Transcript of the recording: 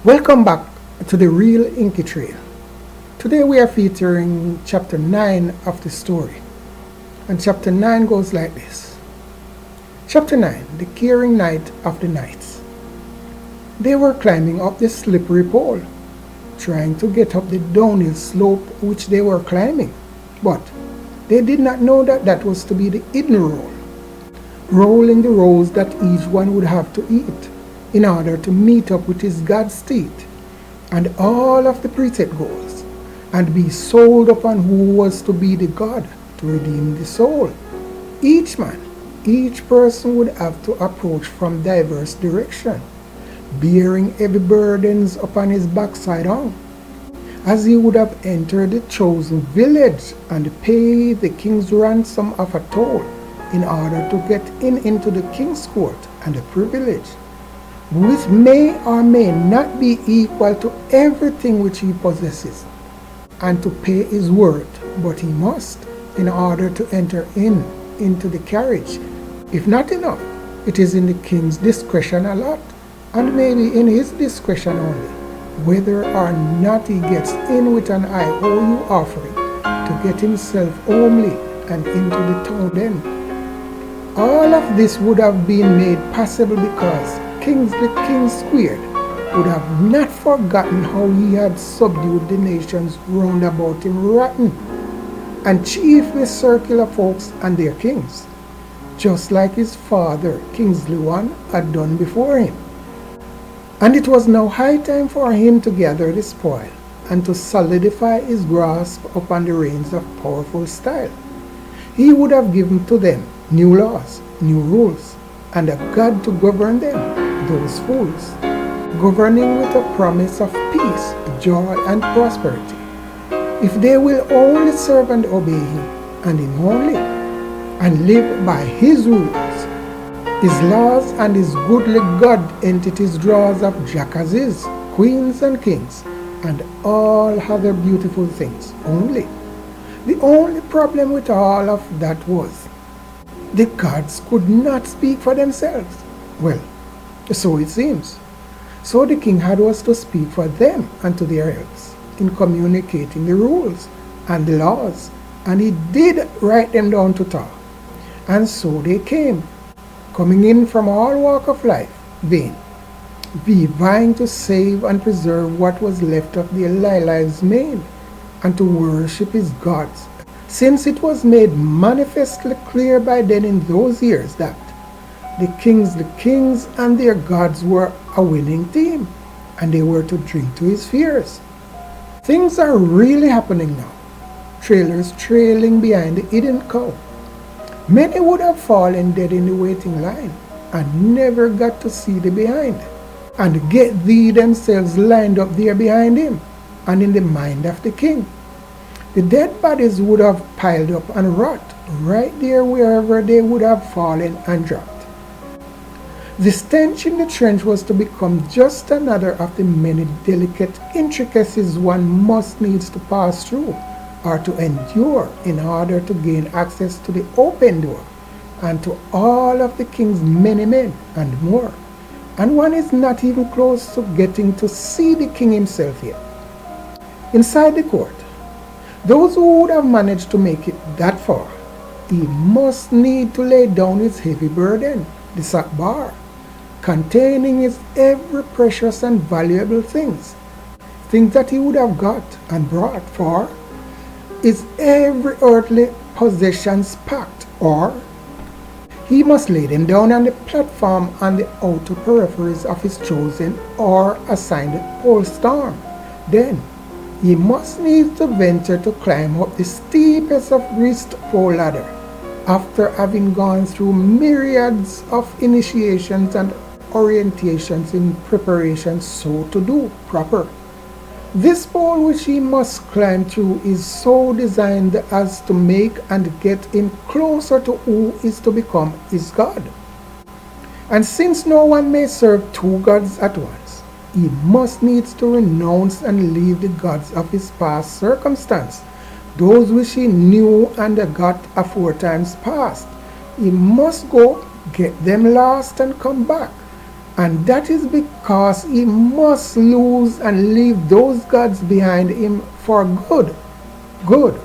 Welcome back to the Real Inky Trail. Today we are featuring chapter 9 of the story. And chapter 9 goes like this. Chapter 9, the Caring Night of the Knights. They were climbing up the slippery pole, trying to get up the downhill slope which they were climbing. But they did not know that that was to be the hidden roll, rolling the rolls that each one would have to eat in order to meet up with his God's steed and all of the preset goals, and be sold upon who was to be the God to redeem the soul. Each man, each person would have to approach from diverse direction, bearing heavy burdens upon his backside on, as he would have entered the chosen village and paid the king's ransom of a toll in order to get into the king's court and the privilege, which may or may not be equal to everything which he possesses, and to pay his worth, but he must, in order to enter into the carriage. If not enough, it is in the king's discretion a lot, and maybe in his discretion only, whether or not he gets in with an IOU offering to get himself homely and into the town then. All of this would have been made possible because the king squared would have not forgotten how he had subdued the nations round about him rotten, and chiefly circular folks and their kings, just like his father Kingsley I had done before him. And it was now high time for him to gather the spoil and to solidify his grasp upon the reins of powerful style. He would have given to them new laws, new rules, and a God to govern them, those fools, governing with a promise of peace, joy, and prosperity, if they will only serve and obey him, and him only, and live by his rules, his laws, and his goodly God entities draws of jackasses, queens, and kings, and all other beautiful things only. The only problem with all of that was the gods could not speak for themselves. Well, so it seems. So the king had was to speak for them and to their helps in communicating the rules and the laws, and he did write them down to talk. And so they came, coming in from all walk of life, vying to save and preserve what was left of their lives made, and to worship his gods, since it was made manifestly clear by then in those years that the kings and their gods were a winning team, and they were to drink to his fears. Things are really happening now. Trailers trailing behind the hidden cow. Many would have fallen dead in the waiting line and never got to see the behind, and get thee themselves lined up there behind him and in the mind of the king. The dead bodies would have piled up and rot right there wherever they would have fallen and dropped. The stench in the trench was to become just another of the many delicate intricacies one must needs to pass through or to endure in order to gain access to the open door and to all of the king's many men and more. And one is not even close to getting to see the king himself yet. Inside the court, those who would have managed to make it that far, he must need to lay down his heavy burden, the sack bar, containing his every precious and valuable things that he would have got and brought, for his every earthly possessions packed, or he must lay them down on the platform on the outer peripheries of his chosen or assigned pole storm. Then he must need to venture to climb up the steepest of greased pole ladder, after having gone through myriads of initiations and orientations in preparation so to do proper. This pole which he must climb through is so designed as to make and get him closer to who is to become his God. And since no one may serve two gods at once, he must needs to renounce and leave the gods of his past circumstance, those which he knew and got aforetimes past. He must go, get them lost, and come back, And that is because he must lose and leave those gods behind him for good. Good.